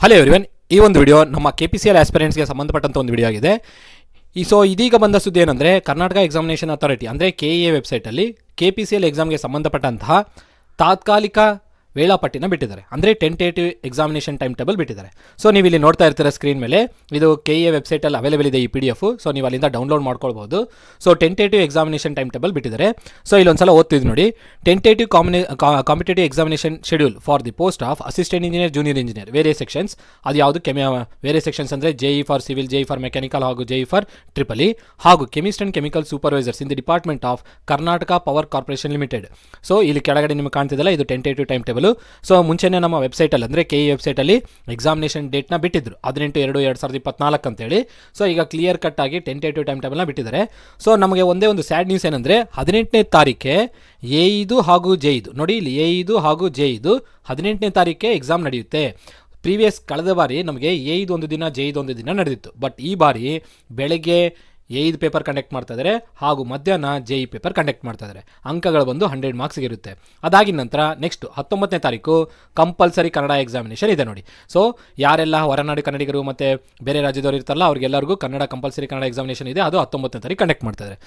Hello everyone, ಈ ಒಂದು video ನಮ್ಮ KPCL ಆಸ್ಪಿರೆಂಟ್ಸ್ಗೆ ಸಂಬಂಧಪಟ್ಟಂಥ ಒಂದು ವಿಡಿಯೋ ಆಗಿದೆ. ಇದೀಗ ಬಂದ ಸುದ್ದಿ ಏನಂದರೆ, ಕರ್ನಾಟಕ ಎಕ್ಸಾಮಿನೇಷನ್ ಅಥಾರಿಟಿ ಅಂದರೆ KEA ವೆಬ್ಸೈಟಲ್ಲಿ KPCL ಎಕ್ಸಾಮ್ಗೆ ಸಂಬಂಧಪಟ್ಟಂತಹ ತಾತ್ಕಾಲಿಕ ವೇಳಾಪಟ್ಟಿನ ಬಿಟ್ಟಿದ್ದಾರೆ. ಅಂದರೆ ಟೆಂಟೇಟಿವ್ ಎಕ್ಸಾಮಿನೇಷನ್ ಟೈಮ್ ಟೇಬಲ್ ಬಿಟ್ಟಿದ್ದಾರೆ. ಸೊ ನೀವು ಇಲ್ಲಿ ನೋಡ್ತಾ ಇರ್ತೀರ ಸ್ಕ್ರೀನ್ ಮೇಲೆ, ಇದು KEA ವೆಬ್ಸೈಟಲ್ಲಿ ಅವೈಲೇಬಲ್ ಇದೆ ಈ PDF. ಸೊ ನೀವು ಅಲ್ಲಿಂದ ಡೌನ್ಲೋಡ್ ಮಾಡ್ಕೊಳ್ಬೋದು. So tentative examination time table ಬಿಟ್ಟಿದ್ದಾರೆ. ಸೊ ಇಲ್ಲೊಂದ್ಸಲ ಓದ್ತಿದ್ದು ನೋಡಿ. Tentative competitive examination schedule for the post of assistant engineer, junior engineer, various sections. ಅದು ಯಾವುದು ವೇರಿಯಸ್ ಸೆಕ್ಷನ್ಸ್ ಅಂದರೆ JE for civil, JE for mechanical ಹಾಗೂ JE for triple E, ಹಾಗೂ chemist and chemical supervisors in the department of Karnataka power corporation limited. So ಇಲ್ಲಿ ಕೆಳಗಡೆ ನಿಮಗೆ ಕಾಣ್ತಿದ್ದಲ್ಲ, ಇದು tentative time table. So ಮುಂಚೆನೇ ನಮ್ಮ ವೆಬ್ಸೈಟಲ್ಲಿ ಅಂದರೆ KEA ವೆಬ್ಸೈಟಲ್ಲಿ ಎಕ್ಸಾಮಿನೇಷನ್ ಡೇಟ್ನ ಬಿಟ್ಟಿದ್ರು 18/2/2024 ಅಂತೇಳಿ. ಸೊ ಈಗ ಕ್ಲಿಯರ್ ಕಟ್ ಆಗಿ ಟೆಂಟೇಟಿವ್ ಟೈಮ್ ಟೇಬಲ್ನ ಬಿಟ್ಟಿದ್ದಾರೆ. ಸೊ ನಮಗೆ ಒಂದೇ ಒಂದು ಸ್ಯಾಡ್ ನ್ಯೂಸ್ ಏನಂದರೆ, 18ನೇ ತಾರೀಕೆ A5 ಹಾಗೂ J5 ನೋಡಿ, ಇಲ್ಲಿ A5 ಹಾಗೂ J5 18ನೇ ತಾರೀಕೆ ಎಕ್ಸಾಮ್ ನಡೆಯುತ್ತೆ. ಪ್ರೀವಿಯಸ್ ಕಳೆದ ಬಾರಿ ನಮಗೆ A5 ಒಂದು ದಿನ, J5 ಒಂದು ದಿನ ನಡೆದಿತ್ತು. ಬಟ್ ಈ ಬಾರಿ ಬೆಳಗ್ಗೆ A5 ಪೇಪರ್ ಕಂಡಕ್ಟ್ ಮಾಡ್ತಾ ಇದ್ದಾರೆ ಹಾಗೂ ಮಧ್ಯಾಹ್ನ JE ಪೇಪರ್ ಕಂಡಕ್ಟ್ ಮಾಡ್ತಾ ಇದ್ದಾರೆ. ಅಂಕಗಳು ಬಂದು 100 ಮಾರ್ಕ್ಸ್ಗೆ ಇರುತ್ತೆ. ಅದಾಗಿದ ನಂತರ ನೆಕ್ಸ್ಟ್ 19ನೇ ತಾರೀಕು ಕಂಪಲ್ಸರಿ ಕನ್ನಡ ಎಕ್ಸಾಮಿನೇಷನ್ ಇದೆ ನೋಡಿ. ಸೊ ಯಾರೆಲ್ಲ ಹೊರನಾಡು ಕನ್ನಡಿಗರು ಮತ್ತು ಬೇರೆ ರಾಜ್ಯದವರು ಇರ್ತಾರಲ್ಲ, ಅವ್ರಿಗೆಲ್ಲರಿಗೂ ಕನ್ನಡ ಕಂಪಲ್ಸರಿ ಕನ್ನಡ ಎಕ್ಸಾಮಿನೇಷನ್ ಇದೆ. ಅದು 19ನೇ ತಾರೀಕು ಕಂಡಕ್ಟ್ ಮಾಡ್ತಾ ಇದ್ದಾರೆ.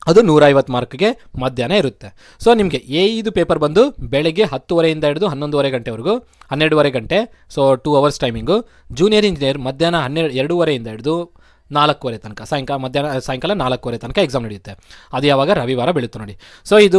ಅದು 150 ಮಾರ್ಕ್ಗೆ ಮಧ್ಯಾಹ್ನ ಇರುತ್ತೆ. ಸೊ ನಿಮಗೆ A5 ಪೇಪರ್ ಬಂದು ಬೆಳಗ್ಗೆ 10:30 ಹಿಡಿದು 11:30 ಗಂಟೆವರೆಗೂ, 12:30 ಗಂಟೆ, so 2 hours timing. Junior engineer ಮಧ್ಯಾಹ್ನ 2:30 ಹಿಡಿದು 4:15 ತನಕ, ಸಾಯಂಕಾಲ 4:15 ತನಕ ಎಕ್ಸಾಮ್ ನಡೆಯುತ್ತೆ. ಅದು ಯಾವಾಗ? ರವಿವಾರ ಬೀಳುತ್ತೆ ನೋಡಿ. ಸೊ ಇದು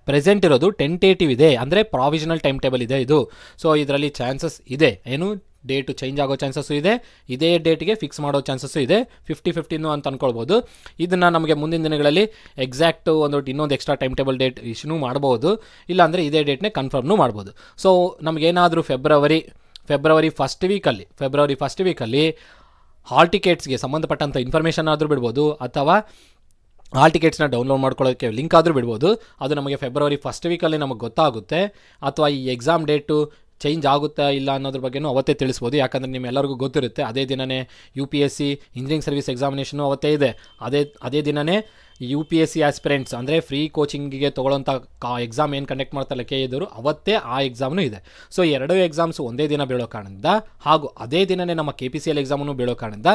ಪ್ರೆಸೆಂಟ್ ಇರೋದು ಟೆಂಟೇಟಿವ್ ಇದೆ, ಅಂದರೆ ಪ್ರಾವಿಷನಲ್ ಟೈಮ್ ಟೇಬಲ್ ಇದೆ ಇದು. ಸೊ ಇದರಲ್ಲಿ ಚಾನ್ಸಸ್ ಇದೆ, ಏನು ಡೇಟು ಚೇಂಜ್ ಆಗೋ ಚಾನ್ಸಸ್ಸು ಇದೆ, ಇದೇ ಡೇಟ್ಗೆ ಫಿಕ್ಸ್ ಮಾಡೋ ಚಾನ್ಸಸ್ಸು ಇದೆ. 50-50 ಅಂತ ಅಂದ್ಕೊಳ್ಬೋದು. ಇದನ್ನು ನಮಗೆ ಮುಂದಿನ ದಿನಗಳಲ್ಲಿ ಎಕ್ಸಾಕ್ಟು ಇನ್ನೊಂದು ಎಕ್ಸ್ಟ್ರಾ ಟೈಮ್ ಟೇಬಲ್ ಡೇಟ್ ಇಶ್ಯೂನೂ ಮಾಡ್ಬೋದು, ಇಲ್ಲಾಂದರೆ ಇದೇ ಡೇಟ್ನೇ ಕನ್ಫರ್ಮ್ನೂ ಮಾಡ್ಬೋದು. ಸೊ ನಮಗೇನಾದರೂ ಫೆಬ್ರವರಿ ಫಸ್ಟ್ ವೀಕಲ್ಲಿ ಹಾಲ್ ಟಿಕೆಟ್ಸ್ಗೆ ಸಂಬಂಧಪಟ್ಟಂಥ ಇನ್ಫಾರ್ಮೇಷನ್ ಆದರೂ ಬಿಡ್ಬೋದು, ಅಥವಾ ಹಾಲ್ ಟಿಕೆಟ್ಸ್ನ ಡೌನ್ಲೋಡ್ ಮಾಡ್ಕೊಳ್ಳೋಕ್ಕೆ ಲಿಂಕ್ ಆದರೂ ಬಿಡ್ಬೋದು. ಅದು ನಮಗೆ ಫೆಬ್ರವರಿ ಫಸ್ಟ್ ವೀಕಲ್ಲಿ ನಮಗೆ ಗೊತ್ತಾಗುತ್ತೆ. ಅಥವಾ ಈ ಎಕ್ಸಾಮ್ ಡೇಟು ಚೇಂಜ್ ಆಗುತ್ತಾ ಇಲ್ಲ ಅನ್ನೋದ್ರ ಬಗ್ಗೆನೂ ಅವತ್ತೇ ತಿಳಿಸ್ಬೋದು. ಯಾಕಂದರೆ ನಿಮ್ಮೆಲ್ಲರಿಗೂ ಗೊತ್ತಿರುತ್ತೆ, ಅದೇ ದಿನವೇ UPSC ಇಂಜಿನಿಯರಿಂಗ್ ಸರ್ವಿಸ್ ಎಕ್ಸಾಮಿನೇಷನು ಅವತ್ತೇ ಇದೆ. ಅದೇ ದಿನವೇ UPSC ಆಸ್ಪಿರೆಂಟ್ಸ್ ಅಂದರೆ ಫ್ರೀ ಕೋಚಿಂಗಿಗೆ ತೊಗೊಳ್ಳೋಂಥ ಎಕ್ಸಾಮ್ ಏನು ಕಂಡಕ್ಟ್ ಮಾಡ್ತಾರಲ್ಲ KEA ಅವತ್ತೇ ಆ ಎಕ್ಸಾಮ್ನೂ ಇದೆ. ಸೊ ಎರಡೂ ಎಕ್ಸಾಮ್ಸು ಒಂದೇ ದಿನ ಬೀಳೋ ಕಾರಣದಿಂದ, ಹಾಗೂ ಅದೇ ದಿನವೇ ನಮ್ಮ KPCL ಎಕ್ಸಾಮನ್ನು ಬೀಳೋ ಕಾರಣದಿಂದ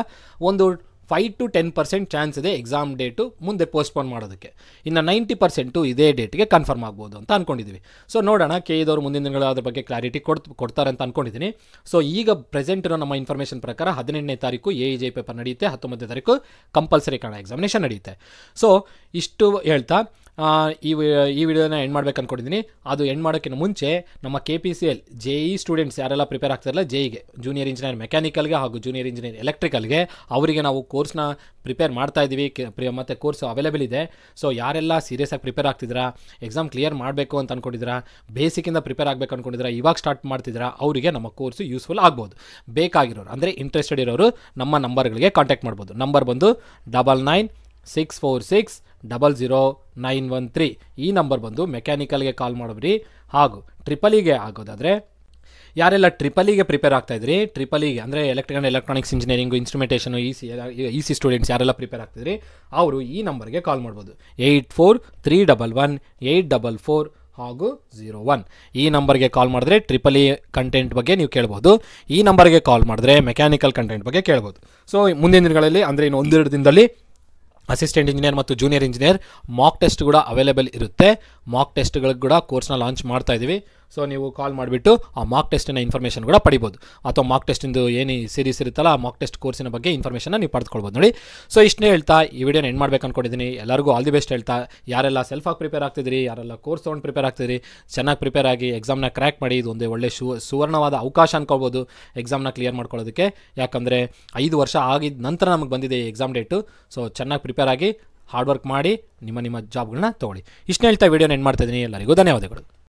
ಒಂದು 5 to 10% ಚಾನ್ಸ್ ಇದೆ ಎಕ್ಸಾಮ್ ಡೇಟು ಮುಂದೆ ಪೋಸ್ಟ್ಪೋನ್ ಮಾಡೋದಕ್ಕೆ. ಇನ್ನು 90% ಇದೇ ಡೇಟ್ಗೆ ಕನ್ಫರ್ಮ್ ಆಗ್ಬೋದು ಅಂತ ಅಂದ್ಕೊಂಡಿದ್ದೀವಿ. ಸೊ ನೋಡೋಣ, KEA ಮುಂದಿನ ದಿನಗಳು ಅದ್ರ ಬಗ್ಗೆ ಕ್ಲಾರಿಟಿ ಕೊಡ್ತಾರೆ ಅಂತ ಅಂದ್ಕೊಂಡಿದ್ದೀನಿ. ಸೊ ಈಗ ಪ್ರೆಸೆಂಟ್ ಇರೋ ನಮ್ಮ ಇನ್ಫಾರ್ಮೇಷನ್ ಪ್ರಕಾರ 18ನೇ ತಾರೀಕು JE ಪೇಪರ್ ನಡೆಯುತ್ತೆ, 19ನೇ ತಾರೀಕು ಕಂಪಲ್ಸರಿ ಕನ್ನಡ ಎಕ್ಸಾಮಿನೇಷನ್ ನಡೆಯುತ್ತೆ. ಸೊ ಇಷ್ಟು ಹೇಳ್ತಾ ಈ ವಿಡಿಯೋನ ಎಂಡ್ ಮಾಡ್ಬೇಕು ಅಂದ್ಕೊಂಡಿದ್ದೀನಿ. ಅದು ಎಂಡ್ ಮಾಡೋಕ್ಕಿಂತ ಮುಂಚೆ ನಮ್ಮ KPCL JE ಸ್ಟೂಡೆಂಟ್ಸ್ ಯಾರೆಲ್ಲ ಪ್ರಿಪೇರ್ ಆಗ್ತಾರಲ್ಲ JEಗೆ, ಜೂನಿಯರ್ ಇಂಜಿನಿಯರ್ ಮೆಕ್ಯಾನಿಕಲ್ಗೆ ಹಾಗೂ ಜೂನಿಯರ್ ಇಂಜಿನಿಯರ್ ಎಲೆಕ್ಟ್ರಿಕಲ್ಗೆ, ಅವರಿಗೆ ನಾವು ಕೋರ್ಸ್ನ ಪ್ರಿಪೇರ್ ಮಾಡ್ತಾ ಇದ್ದೀವಿ ಮತ್ತು ಕೋರ್ಸ್ ಅವೈಲೇಬಲ್ ಇದೆ. ಸೊ ಯಾರೆಲ್ಲ ಸೀರಿಯಸ್ ಆಗಿ ಪ್ರಿಪೇರ್ ಆಗ್ತಿದ್ದೀರಾ, ಎಕ್ಸಾಮ್ ಕ್ಲಿಯರ್ ಮಾಡಬೇಕು ಅಂತ ಅಂದ್ಕೊಂಡಿದ್ದೀರಾ, ಬೇಸಿಕ್ಕಿಂದ ಪ್ರಿಪೇರ್ ಆಗಬೇಕು ಅಂದ್ಕೊಂಡಿದ್ದೀರಾ, ಇವಾಗ ಸ್ಟಾರ್ಟ್ ಮಾಡ್ತಿದ್ದೀರಾ, ಅವರಿಗೆ ನಮ್ಮ ಕೋರ್ಸು ಯೂಸ್ಫುಲ್ ಆಗ್ಬೋದು. ಬೇಕಾಗಿರೋರು ಅಂದರೆ ಇಂಟ್ರೆಸ್ಟೆಡ್ ಇರೋರು ನಮ್ಮ ನಂಬರ್ಗಳಿಗೆ ಕಾಂಟ್ಯಾಕ್ಟ್ ಮಾಡ್ಬೋದು. ನಂಬರ್ ಬಂದು 9964600913. ಈ ನಂಬರ್ ಬಂದು ಮೆಕ್ಯಾನಿಕಲ್ಗೆ ಕಾಲ್ ಮಾಡೋಬ್ರಿ. ಹಾಗೂ ಟ್ರಿಪಲಿಗೆ ಆಗೋದಾದರೆ, ಯಾರೆಲ್ಲ ಟ್ರಿಪಲಿಗೆ ಪ್ರಿಪೇರ್ ಆಗ್ತಾಯಿದ್ರಿ, ಟ್ರಿಪಲಿಗೆ ಅಂದರೆ ಎಲೆಕ್ಟ್ರಾನಿಕ್ಸ್ ಇಂಜಿನಿಯರಿಂಗು, ಇನ್ಸ್ಟ್ರುಮೆಂಟೇಷನು, EC ಸ್ಟೂಡೆಂಟ್ಸ್ ಯಾರೆಲ್ಲ ಪ್ರಿಪೇರ್ ಆಗ್ತಿದ್ರಿ ಅವರು ಈ ನಂಬರ್ಗೆ ಕಾಲ್ ಮಾಡ್ಬೋದು. 84311844 ಹಾಗೂ 01. ಈ ನಂಬರ್ಗೆ ಕಾಲ್ ಮಾಡಿದ್ರೆ ಟ್ರಿಪಲ್ E ಕಂಟೆಂಟ್ ಬಗ್ಗೆ ನೀವು ಕೇಳ್ಬೋದು. ಈ ನಂಬರ್ಗೆ ಕಾಲ್ ಮಾಡಿದ್ರೆ ಮೆಕ್ಯಾನಿಕಲ್ ಕಂಟೆಂಟ್ ಬಗ್ಗೆ ಕೇಳ್ಬೋದು. ಸೊ ಮುಂದಿನ ದಿನಗಳಲ್ಲಿ ಅಂದರೆ ಇನ್ನು 1-2 ದಿನದಲ್ಲಿ ಅಸಿಸ್ಟೆಂಟ್ ಇಂಜಿನಿಯರ್ ಮತ್ತು ಜೂನಿಯರ್ ಇಂಜಿನಿಯರ್ ಮಾಕ್ ಟೆಸ್ಟ್ ಕೂಡ ಅವೈಲೇಬಲ್ ಇರುತ್ತೆ. ಮಾಕ್ ಟೆಸ್ಟ್ಗಳಿಗೆ ಕೂಡ ಕೋರ್ಸ್ನ ಲಾಂಚ್ ಮಾಡ್ತಾ ಇದ್ದೀವಿ. ಸೊ ನೀವು ಕಾಲ್ ಮಾಡಿಬಿಟ್ಟು ಆ ಮಾಕ್ ಟೆಸ್ಟಿನ ಇನ್ಫಾರ್ಮೇಷನ್ ಕೂಡ ಪಡಿಬೋದು, ಅಥವಾ ಮಾಕ್ ಟೆಸ್ಟಿಂದು ಏನು ಸೀರೀಸ್ ಇರುತ್ತಲ್ಲ ಆ ಮಾಕ್ ಟೆಸ್ಟ್ ಕೋರ್ಸಿನ ಬಗ್ಗೆ ಇನ್ಫಾರ್ಮೇಷನ್ನ ನೀವು ಪಡೆದುಕೊಳ್ಬೋದು ನೋಡಿ. ಸೊ ಇಷ್ಟನ್ನೇ ಹೇಳ್ತಾ ಈ ವಿಡಿಯೋನ ಎಂಡ್ ಮಾಡ್ಬೇಕು ಅಂದ್ಕೊಂಡಿದ್ದೀನಿ. ಎಲ್ಲರಿಗೂ ಆಲ್ ದಿ ಬೆಸ್ಟ್ ಹೇಳ್ತಾ, ಯಾರೆಲ್ಲ ಸೆಲ್ಫಾಗಿ ಪ್ರಿಪೇರ್ ಆಗ್ತಿದ್ರಿ, ಯಾರೆಲ್ಲ ಕೋರ್ಸ್ ತೊಗೊಂಡು ಪ್ರಿಪೇರ್ ಆಗ್ತಿದ್ರಿ, ಚೆನ್ನಾಗಿ ಪ್ರಿಪೇರ್ ಆಗಿ ಎಕ್ಸಾಮ್ನ ಕ್ರ್ಯಾಕ್ ಮಾಡಿ. ಇದು ಒಂದು ಒಳ್ಳೆ ಸುವರ್ಣವಾದ ಅವಕಾಶ ಅಂದ್ಕೊಳ್ಬೋದು ಎಕ್ಸಾಮ್ನ ಕ್ಲಿಯರ್ ಮಾಡ್ಕೊಳ್ಳೋದಕ್ಕೆ. ಯಾಕಂದರೆ 5 ವರ್ಷ ಆಗಿದ ನಂತರ ನಮಗೆ ಬಂದಿದೆ ಈ ಎಕ್ಸಾಮ್ ಡೇಟು. ಸೊ ಚೆನ್ನಾಗಿ ಪ್ರಿಪೇರ್ ಆಗಿ ಹಾರ್ಡ್ ವರ್ಕ್ ಮಾಡಿ ನಿಮ್ಮ ಜಾಬ್ಗಳನ್ನ ತೊಗೊಳ್ಳಿ. ಇಷ್ಟನ್ನ ಹೇಳ್ತಾ ವಿಡಿಯೋನ ಎಂಡ್ ಮಾಡ್ತಾಯಿದ್ದೀನಿ. ಎಲ್ಲರಿಗೂ ಧನ್ಯವಾದಗಳು.